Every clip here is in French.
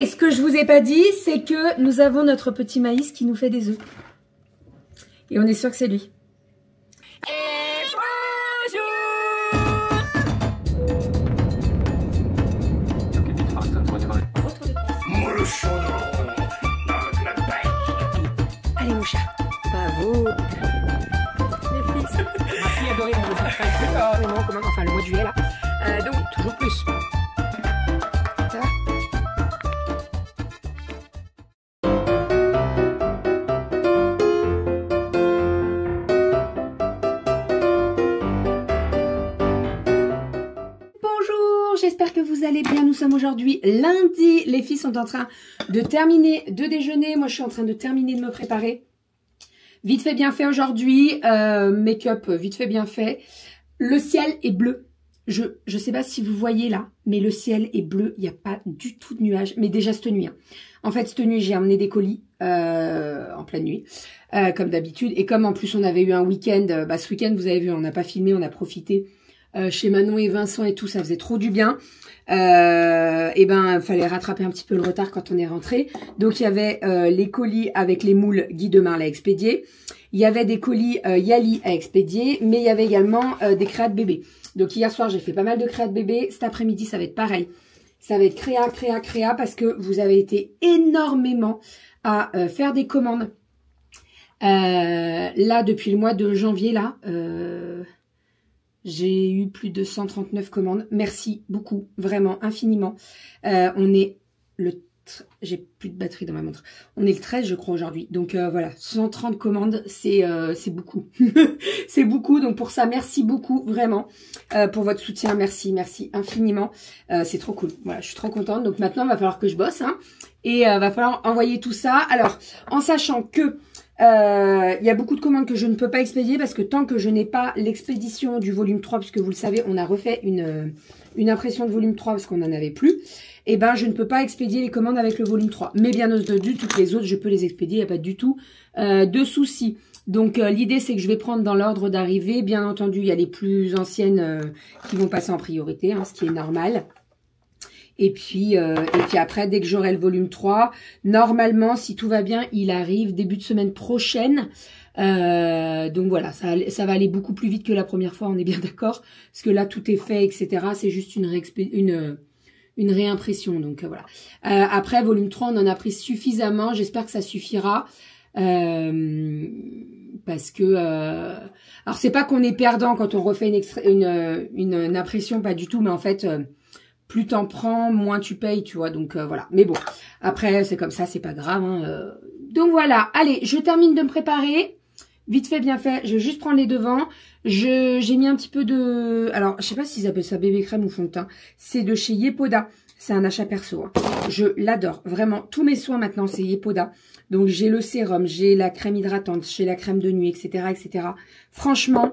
Et ce que je vous ai pas dit, c'est que nous avons notre petit maïs qui nous fait des œufs. Et on est sûr que c'est lui. Et bonjour. Allez mon chat, pas vous. Les fils. Ma fille adorée, on veut faire enfin le mois de juillet là. Donc toujours plus. Ça va? J'espère que vous allez bien. Nous sommes aujourd'hui lundi. Les filles sont en train de terminer de déjeuner. Moi, je suis en train de terminer de me préparer. Vite fait, bien fait aujourd'hui. Make-up, vite fait, bien fait. Le ciel est bleu. Je sais pas si vous voyez là, mais le ciel est bleu. Il n'y a pas du tout de nuages. Mais déjà cette nuit. Hein. En fait, cette nuit, j'ai emmené des colis en pleine nuit, comme d'habitude. Et comme en plus, on avait eu un week-end. Ce week-end, vous avez vu, on n'a pas filmé, on a profité. Chez Manon et Vincent et tout, ça faisait trop du bien. Et ben, fallait rattraper un petit peu le retard quand on est rentré. Donc, il y avait les colis avec les moules Guy Demarle à expédier. Il y avait des colis Yali à expédier, mais il y avait également des créas de bébé. Donc, hier soir, j'ai fait pas mal de créas de bébé. Cet après-midi, ça va être pareil. Ça va être créa, parce que vous avez été énormément à faire des commandes. Là, depuis le mois de janvier, là... j'ai eu plus de 139 commandes. Merci beaucoup, vraiment, infiniment. On est le... J'ai plus de batterie dans ma montre. On est le 13, je crois, aujourd'hui. Donc, voilà, 130 commandes, c'est beaucoup. C'est beaucoup. Donc, pour ça, merci beaucoup, vraiment, pour votre soutien. Merci, merci infiniment. C'est trop cool. Voilà, je suis trop contente. Donc, maintenant, il va falloir que je bosse. Hein, et va falloir envoyer tout ça. Alors, en sachant que... il y a beaucoup de commandes que je ne peux pas expédier parce que tant que je n'ai pas l'expédition du volume 3, puisque vous le savez, on a refait une impression de volume 3 parce qu'on n'en avait plus, et ben je ne peux pas expédier les commandes avec le volume 3. Mais bien entendu, toutes les autres, je peux les expédier, il n'y a pas du tout de souci. Donc l'idée, c'est que je vais prendre dans l'ordre d'arrivée. Bien entendu, il y a les plus anciennes qui vont passer en priorité, hein, ce qui est normal. Et puis après, dès que j'aurai le volume 3, normalement, si tout va bien, il arrive début de semaine prochaine. Donc voilà, ça va aller beaucoup plus vite que la première fois, on est bien d'accord. Parce que là, tout est fait, etc. C'est juste une réimpression. Donc voilà. Après, volume 3, on en a pris suffisamment. J'espère que ça suffira. Parce que... alors, c'est pas qu'on est perdant quand on refait une impression, pas du tout. Mais en fait... plus t'en prends, moins tu payes, tu vois. Donc voilà. Mais bon, après c'est comme ça, c'est pas grave. Hein, Donc voilà. Allez, je termine de me préparer. Vite fait, bien fait. Je vais juste prendre les devants. J'ai mis un petit peu de... Alors, je sais pas s'ils appellent ça bébé crème ou fond de teint. C'est de chez Yepoda. C'est un achat perso. Hein. Je l'adore. Vraiment, tous mes soins maintenant, c'est Yepoda. Donc j'ai le sérum, j'ai la crème hydratante, j'ai la crème de nuit, etc., etc. Franchement...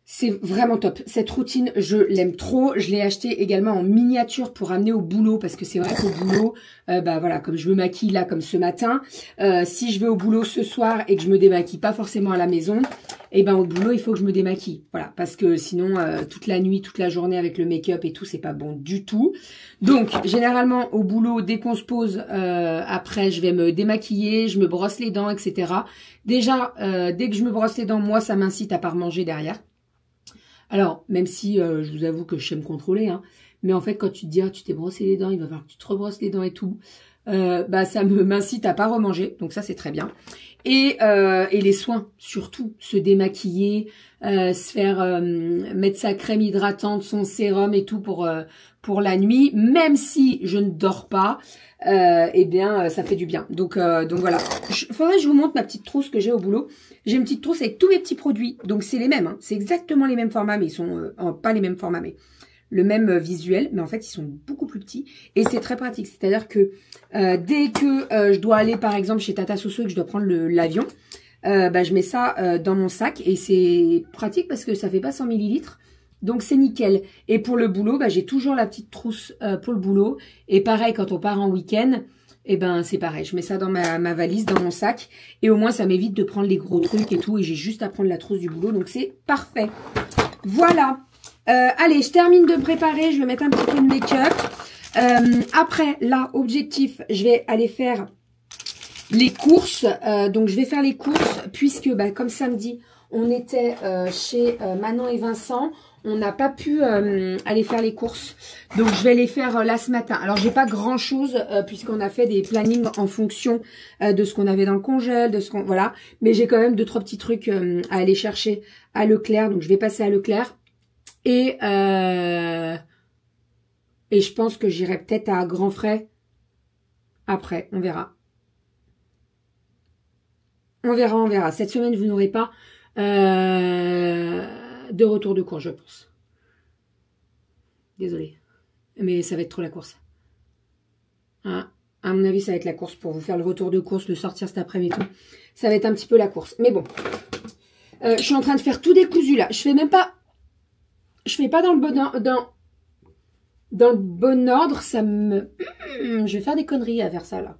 c'est vraiment top. Cette routine, je l'aime trop. Je l'ai acheté également en miniature pour amener au boulot. Parce que c'est vrai qu'au boulot, voilà, comme je me maquille là, comme ce matin, si je vais au boulot ce soir et que je me démaquille pas forcément à la maison, et ben au boulot, il faut que je me démaquille. Voilà, parce que sinon, toute la nuit, toute la journée avec le make-up et tout, c'est pas bon du tout. Donc, généralement, au boulot, dès qu'on se pose, après, je vais me démaquiller, je me brosse les dents, etc. Déjà, dès que je me brosse les dents, moi, ça m'incite à pas remanger derrière. Alors, même si je vous avoue que je sais me contrôler, hein, mais en fait, quand tu te dis, ah, tu t'es brossé les dents, il va falloir que tu te rebrosses les dents et tout, ça m'incite à pas remanger, donc ça, c'est très bien. Et les soins, surtout, se démaquiller, se faire mettre sa crème hydratante, son sérum et tout pour la nuit, même si je ne dors pas, eh bien, ça fait du bien. Donc voilà. Faudrait que je vous montre ma petite trousse que j'ai au boulot. J'ai une petite trousse avec tous mes petits produits. Donc, c'est les mêmes. Hein. C'est exactement les mêmes formats, mais ils sont... pas les mêmes formats, mais le même visuel. Mais en fait, ils sont beaucoup plus petits. Et c'est très pratique. C'est-à-dire que dès que je dois aller, par exemple, chez Tata Soso et que je dois prendre l'avion, je mets ça dans mon sac. Et c'est pratique parce que ça fait pas 100 ml. Donc, c'est nickel. Et pour le boulot, j'ai toujours la petite trousse pour le boulot. Et pareil, quand on part en week-end... et ben c'est pareil, je mets ça dans ma valise, dans mon sac, et au moins ça m'évite de prendre les gros trucs et tout, et j'ai juste à prendre la trousse du boulot, donc c'est parfait. Voilà, allez, je termine de me préparer, je vais mettre un petit peu de make-up. Après, là, objectif, je vais aller faire les courses. Donc, je vais faire les courses puisque, bah, comme samedi, on était chez Manon et Vincent. On n'a pas pu aller faire les courses. Donc, je vais les faire là ce matin. Alors, j'ai pas grand-chose puisqu'on a fait des plannings en fonction de ce qu'on avait dans le congèle, de ce qu'on... Voilà. Mais j'ai quand même 2-3 petits trucs à aller chercher à Leclerc. Donc, je vais passer à Leclerc. Et je pense que j'irai peut-être à Grand Frais après. On verra. On verra, on verra. Cette semaine, vous n'aurez pas de retour de course, je pense. Désolée. Mais ça va être trop la course. Hein, à mon avis, ça va être la course pour vous faire le retour de course, le sortir cet après-midi. Ça va être un petit peu la course. Mais bon. Je suis en train de faire tout décousu là. Je fais même pas... Je fais pas dans le bon ordre. Dans le bon ordre, ça me... Je vais faire des conneries à faire ça là.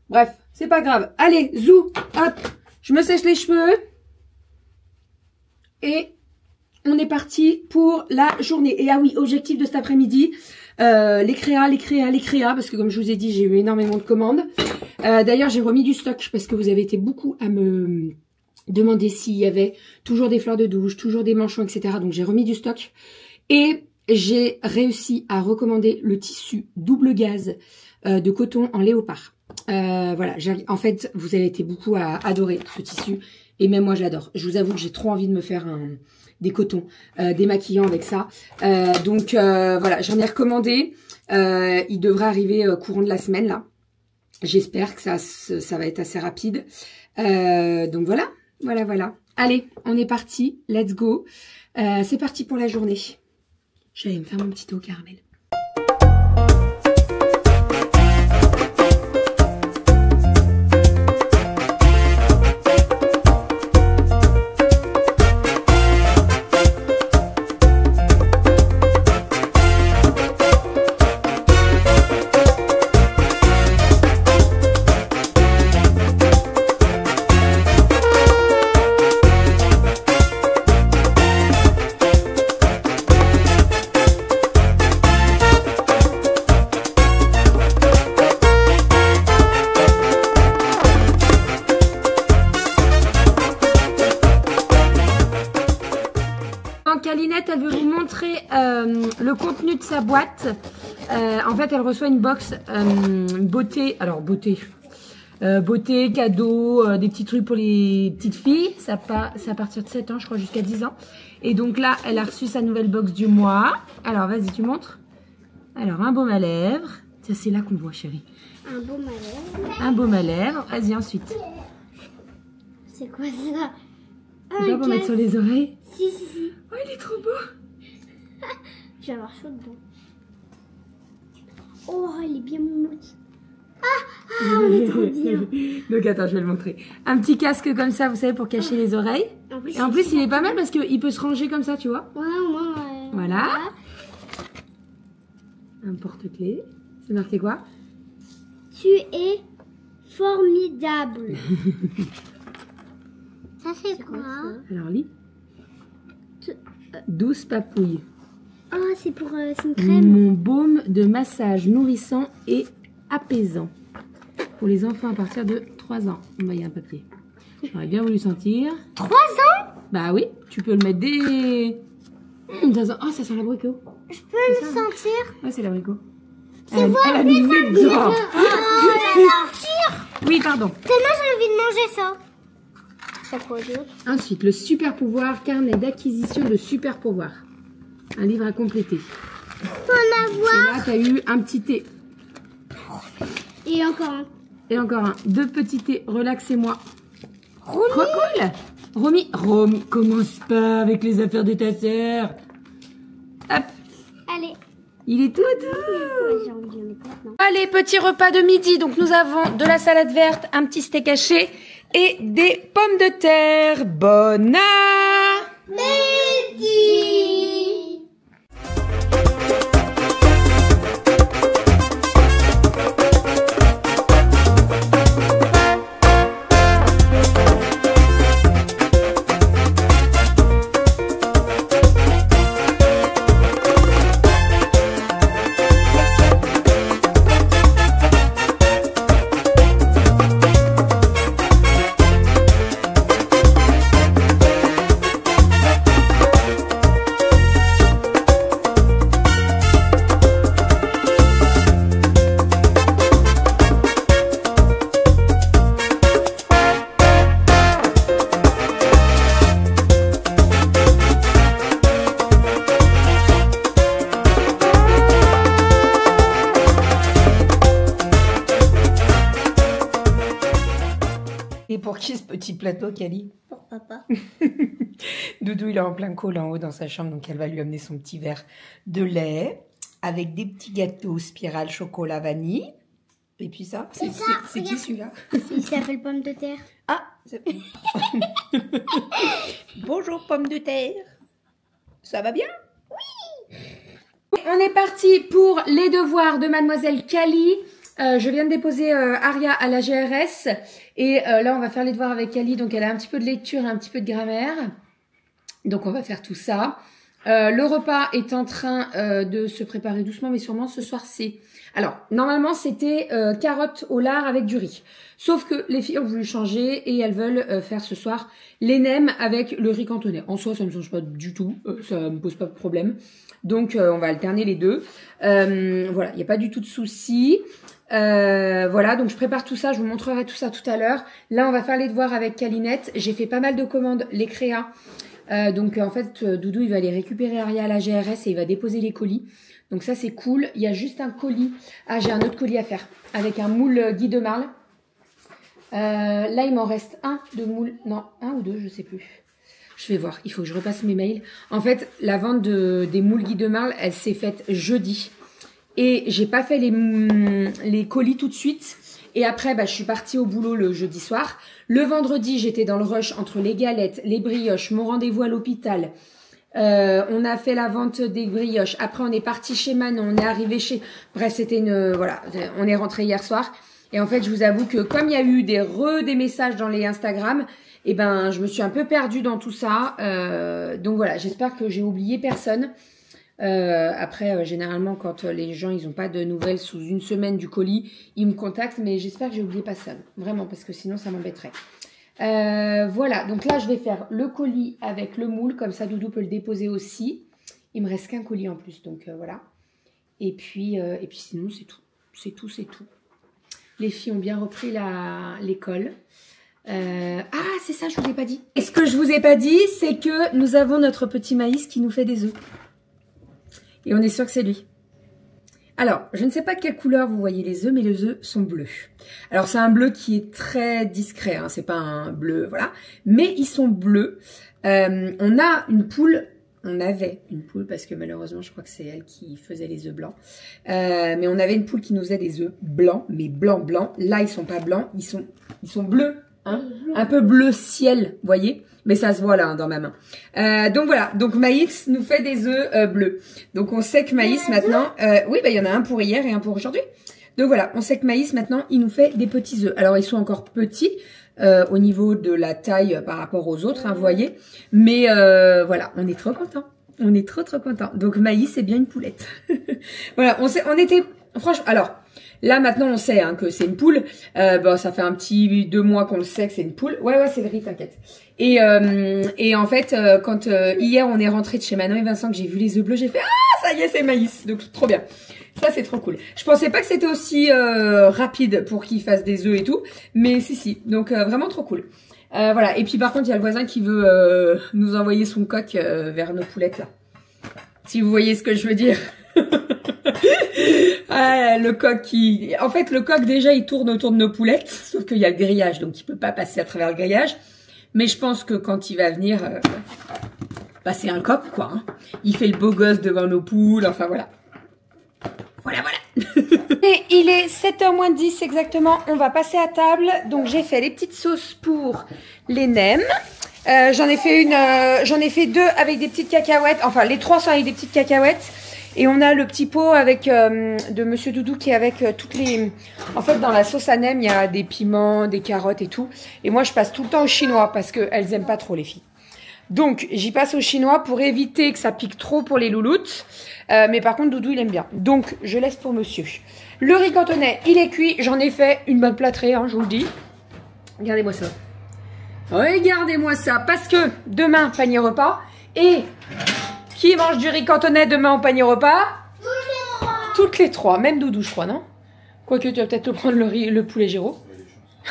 Bref, c'est pas grave. Allez, zou, hop. Je me sèche les cheveux. Et on est parti pour la journée. Et ah oui, objectif de cet après-midi, les créas, parce que comme je vous ai dit, j'ai eu énormément de commandes. D'ailleurs, j'ai remis du stock parce que vous avez été beaucoup à me demander s'il y avait toujours des fleurs de douche, toujours des manchons, etc. Donc j'ai remis du stock. Et j'ai réussi à recommander le tissu double gaze de coton en léopard. Voilà, en fait, vous avez été beaucoup à adorer ce tissu. Et même moi, je l'adore. Je vous avoue que j'ai trop envie de me faire des cotons démaquillants avec ça. Donc, voilà, j'en ai recommandé. Il devrait arriver courant de la semaine, là. J'espère que ça va être assez rapide. Donc, voilà. Voilà. Allez, on est parti. Let's go. C'est parti pour la journée. Je vais aller me faire mon petit thé au caramel. Elle veut vous montrer le contenu de sa boîte. En fait, elle reçoit une box beauté. Alors, beauté, cadeaux, des petits trucs pour les petites filles. Ça à partir de 7 ans, je crois, jusqu'à 10 ans. Et donc là, elle a reçu sa nouvelle box du mois. Alors, vas-y, tu montres. Alors, un baume à lèvres. C'est là qu'on voit, chérie. Un baume à lèvres. Un baume à lèvres. Vas-y, ensuite. C'est quoi ça? C'est pas pour mettre sur les oreilles? Si. Oh, il est trop beau. Je vais avoir chaud dedans. Oh, il est bien moumoute. On est trop bien. Donc attends, je vais le montrer. Un petit casque comme ça, vous savez, pour cacher les oreilles. Et en plus, il est pas mal parce qu'il peut se ranger comme ça, tu vois. Ouais. Voilà. Un porte-clés. C'est marqué quoi? Tu es formidable. Ça c'est quoi? Alors lis. Douce papouille. Oh, c'est une crème. Mon baume de massage nourrissant et apaisant. Pour les enfants à partir de 3 ans. Il y a un papier. J'aurais bien voulu sentir. 3 ans? Bah oui, tu peux le mettre dès... Oh, ça sent l'abricot. Je peux le sentir? Ouais, c'est l'abricot. Elle a mis le nez dedans. Oui, pardon. Tellement j'ai envie de manger ça. Ça quoi d'autre? Ensuite, le super pouvoir, carnet d'acquisition de super pouvoir. Un livre à compléter. Pour l'avoir. Et là, tu as eu un petit thé. Et encore un. Et encore un. 2 petits thés. Relaxez-moi. Romy. Trop cool. Romy, commence pas avec les affaires de ta sœur. Hop. Allez. Il est tout doux. Allez, petit repas de midi. Donc, nous avons de la salade verte, un petit steak haché et des pommes de terre. Bon appétit. Et pour qui ce petit plateau, Cali? Pour papa. Doudou, il est en plein col en haut dans sa chambre, donc elle va lui amener son petit verre de lait avec des petits gâteaux spirale chocolat vanille. Et puis ça, c'est qui celui-là? Il s'appelle pomme de terre. Ah, bonjour pomme de terre. Ça va bien? Oui. On est parti pour les devoirs de mademoiselle Cali. Je viens de déposer Aria à la GRS. Et là, on va faire les devoirs avec Cali. Donc, elle a un petit peu de lecture et un petit peu de grammaire. Donc, on va faire tout ça. Le repas est en train de se préparer doucement, mais sûrement ce soir, c'est... Alors, normalement, c'était carottes au lard avec du riz. Sauf que les filles ont voulu changer et elles veulent faire ce soir les nems avec le riz cantonais. En soi, ça ne me change pas du tout. Ça me pose pas de problème. Donc, on va alterner les deux. Voilà, il n'y a pas du tout de souci. Voilà, donc je prépare tout ça. Je vous montrerai tout ça tout à l'heure. Là, on va faire les devoirs avec Calinette. J'ai fait pas mal de commandes, les créas. Donc, en fait, Doudou, il va aller récupérer Aria à la GRS et il va déposer les colis. Donc ça, c'est cool. Il y a juste un colis. Ah, j'ai un autre colis à faire avec un moule Guy de Marle. Là, il m'en reste un de moule. Non, un ou deux, je sais plus. Je vais voir. Il faut que je repasse mes mails. En fait, la vente des moules Guy de Marle, elle s'est faite jeudi. Et j'ai pas fait les colis tout de suite. Et après, je suis partie au boulot le jeudi soir. Le vendredi, j'étais dans le rush entre les galettes, les brioches, mon rendez-vous à l'hôpital. On a fait la vente des brioches. Après, on est parti chez Manon. On est arrivé chez... Bref, c'était une... Voilà, on est rentré hier soir. Et en fait, je vous avoue que comme il y a eu des messages dans les Instagram, eh ben, je me suis un peu perdue dans tout ça. Donc voilà, j'espère que j'ai oublié personne. Après, généralement, quand les gens, ils n'ont pas de nouvelles sous une semaine du colis, ils me contactent. Mais j'espère que j'ai oublié personne. Vraiment, parce que sinon, ça m'embêterait. Voilà, donc là je vais faire le colis avec le moule, comme ça Doudou peut le déposer aussi. Il me reste qu'un colis en plus, donc voilà. Et puis sinon c'est tout, c'est tout. Les filles ont bien repris l'école. Ah, c'est ça, je vous ai pas dit. Et ce que je vous ai pas dit, c'est que nous avons notre petit Maïs qui nous fait des œufs. Et on est sûr que c'est lui. Alors, je ne sais pas de quelle couleur vous voyez les œufs, mais les œufs sont bleus. Alors, c'est un bleu qui est très discret, hein, c'est pas un bleu, voilà. Mais ils sont bleus. On a une poule, on avait une poule, parce que malheureusement, je crois que c'est elle qui faisait les œufs blancs. Mais on avait une poule qui nous faisait des œufs blancs, mais blancs. Là, ils sont pas blancs, ils sont bleus, hein, un peu bleu ciel, vous voyez. Mais ça se voit là, hein, dans ma main. Donc voilà, donc Maïs nous fait des œufs bleus. Donc on sait que Maïs maintenant... oui, il y en a un pour hier et un pour aujourd'hui. Donc voilà, on sait que Maïs maintenant, il nous fait des petits œufs. Alors ils sont encore petits au niveau de la taille par rapport aux autres, hein, vous voyez. Mais voilà, on est trop contents. On est trop contents. Donc Maïs, c'est bien une poulette. Voilà, on était... Franchement, alors... Là, maintenant, on sait hein, que c'est une poule. Ça fait un petit 2 mois qu'on le sait que c'est une poule. Ouais, c'est le riz, t'inquiète. Et en fait, quand hier, on est rentré de chez Manon et Vincent, que j'ai vu les œufs bleus, j'ai fait « Ah, ça y est, c'est Maïs !» Donc, trop bien. Ça, c'est trop cool. Je pensais pas que c'était aussi rapide pour qu'il fasse des œufs et tout. Mais si. Donc, vraiment trop cool. Voilà. Et puis, par contre, il y a le voisin qui veut nous envoyer son coq vers nos poulettes, là. Si vous voyez ce que je veux dire. Ah, le coq qui... En fait, le coq, déjà, il tourne autour de nos poulettes. Sauf qu'il y a le grillage, donc il peut pas passer à travers le grillage. Mais je pense que quand il va venir... c'est un coq, quoi. Hein. Il fait le beau gosse devant nos poules. Enfin, voilà. Voilà. Et il est 7h moins 10 exactement. On va passer à table. Donc, j'ai fait les petites sauces pour les nems. J'en ai fait 2 avec des petites cacahuètes. Enfin, les 3 sont avec des petites cacahuètes. Et on a le petit pot avec de Monsieur Doudou qui est avec toutes les... En fait, dans la sauce à nem, il y a des piments, des carottes et tout. Et moi, je passe tout le temps au chinois parce qu'elles aiment pas trop, les filles. Donc, j'y passe au chinois pour éviter que ça pique trop pour les louloutes. Mais par contre, Doudou, il aime bien. Donc, je laisse pour monsieur. Le riz cantonais, il est cuit. J'en ai fait une bonne plâtrée, hein, je vous le dis. Regardez-moi ça. Regardez-moi ça. Parce que demain, panier repas. Et... Qui mange du riz cantonais demain au panier repas? Toutes les 3. Même Doudou, je crois, non? Quoique, tu vas peut-être te prendre le poulet Géraud.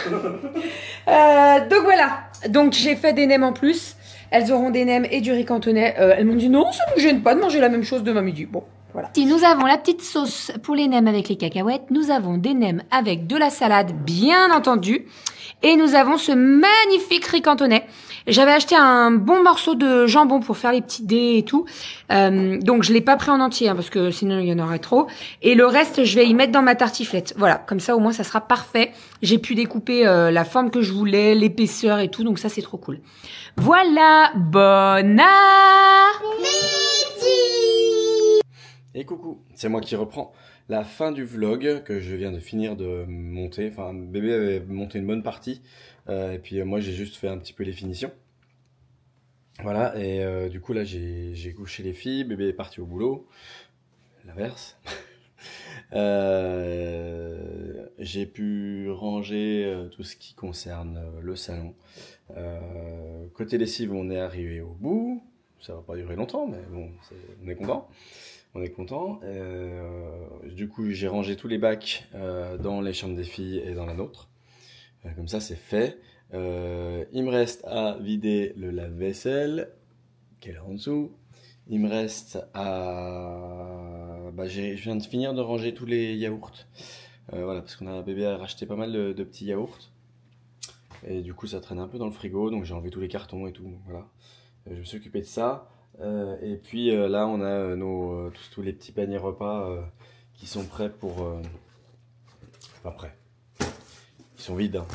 Donc voilà. Donc j'ai fait des nems en plus. Elles auront des nems et du riz cantonais. Elles m'ont dit non, ça ne me gêne pas de manger la même chose demain midi. Bon, Voilà. Si nous avons la petite sauce pour les nems avec les cacahuètes, nous avons des nems avec de la salade, bien entendu. Et nous avons ce magnifique riz cantonais. J'avais acheté un bon morceau de jambon pour faire les petits dés et tout. Donc je l'ai pas pris en entier parce que sinon il y en aurait trop. Et le reste, je vais y mettre dans ma tartiflette. Voilà, comme ça au moins ça sera parfait. J'ai pu découper la forme que je voulais, l'épaisseur et tout. Donc ça c'est trop cool. Voilà, bon appétit! Et coucou, c'est moi qui reprends la fin du vlog que je viens de finir de monter. Enfin, bébé avait monté une bonne partie et puis moi j'ai juste fait un petit peu les finitions. Voilà, et du coup là j'ai couché les filles, bébé est parti au boulot, l'inverse. J'ai pu ranger tout ce qui concerne le salon. Côté lessive, on est arrivé au bout. Ça va pas durer longtemps, mais bon, on est content. On est content. Du coup, j'ai rangé tous les bacs dans les chambres des filles et dans la nôtre. Comme ça, c'est fait. Il me reste à vider le lave-vaisselle, qui est là en dessous. Il me reste à... je viens de finir de ranger tous les yaourts. Voilà, parce qu'on a un bébé à racheter pas mal de petits yaourts. Et du coup, ça traîne un peu dans le frigo, donc j'ai enlevé tous les cartons et tout. Donc, voilà. Je me suis occupé de ça. Et puis là, on a tous les petits paniers repas qui sont prêts pour... Enfin, prêts. Ils sont vides, hein.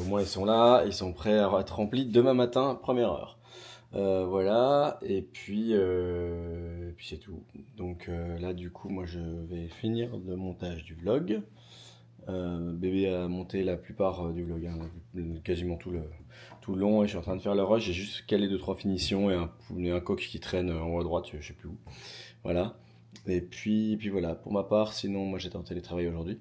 Au moins ils sont là, ils sont prêts à être remplis demain matin, première heure. Voilà, et puis c'est tout. Donc là, du coup, moi je vais finir le montage du vlog. Bébé a monté la plupart du vlog, hein, quasiment tout le long, et je suis en train de faire le rush. J'ai juste calé 2-3 finitions et un coq qui traîne en haut à droite, je sais plus où. Voilà, et puis voilà, pour ma part, sinon moi j'étais en télétravail aujourd'hui.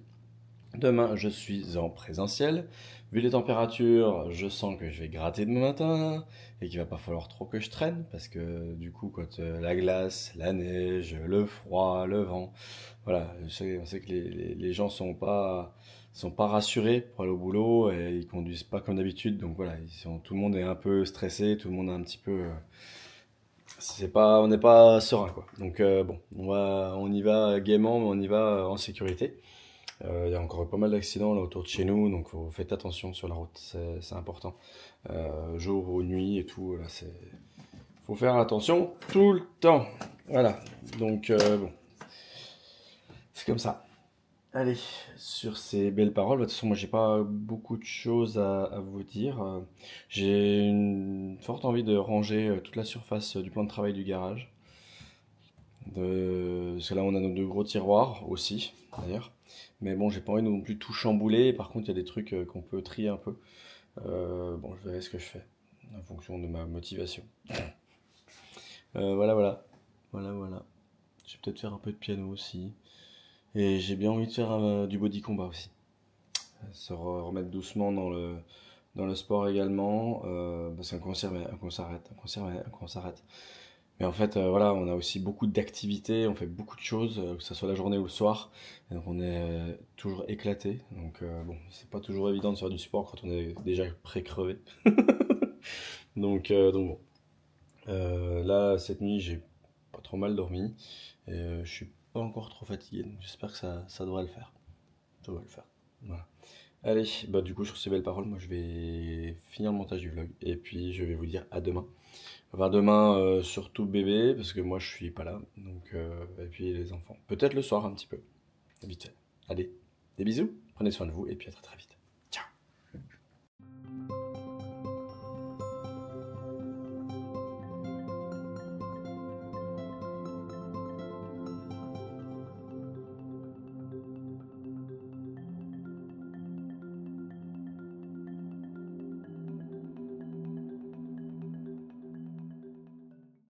Demain, je suis en présentiel. Vu les températures, je sens que je vais gratter demain matin et qu'il va pas falloir trop que je traîne parce que du coup, quand la glace, la neige, le froid, le vent, voilà, on sait que les gens sont pas rassurés pour aller au boulot et ils conduisent pas comme d'habitude. Donc voilà, tout le monde est un peu stressé, tout le monde est un petit peu, on n'est pas serein quoi. Donc bon, on y va gaiement, mais on y va en sécurité. Il y a encore pas mal d'accidents là autour de chez nous, donc faites attention sur la route, c'est important. Jour ou nuit et tout, là, faut faire attention tout le temps. Voilà, donc bon, c'est comme ça. Allez, sur ces belles paroles, de toute façon moi j'ai pas beaucoup de choses à vous dire. J'ai une forte envie de ranger toute la surface du plan de travail du garage. Parce que là on a nos 2 gros tiroirs aussi, d'ailleurs. Mais bon, j'ai pas envie non plus tout chambouler. Par contre, il y a des trucs qu'on peut trier un peu. Bon, je verrai ce que je fais en fonction de ma motivation. Voilà. Je vais peut-être faire un peu de piano aussi. Et j'ai bien envie de faire du body combat aussi. Se remettre doucement dans le sport également. Parce qu'un concert s'arrête. Mais en fait, voilà, on a aussi beaucoup d'activités, on fait beaucoup de choses, que ce soit la journée ou le soir. Et donc on est toujours éclaté. Donc bon, c'est pas toujours évident de faire du sport quand on est déjà pré-crevé. donc bon. Là, cette nuit, j'ai pas trop mal dormi. Et je suis pas encore trop fatigué. Donc j'espère que ça devrait le faire. Ça devrait le faire. Voilà. Allez, du coup, sur ces belles paroles, moi je vais finir le montage du vlog. Et puis je vais vous dire à demain. Enfin, demain, surtout bébé, parce que moi je suis pas là. Donc, et puis les enfants. Peut-être le soir un petit peu. Vite fait. Allez, des bisous, prenez soin de vous et puis à très très vite.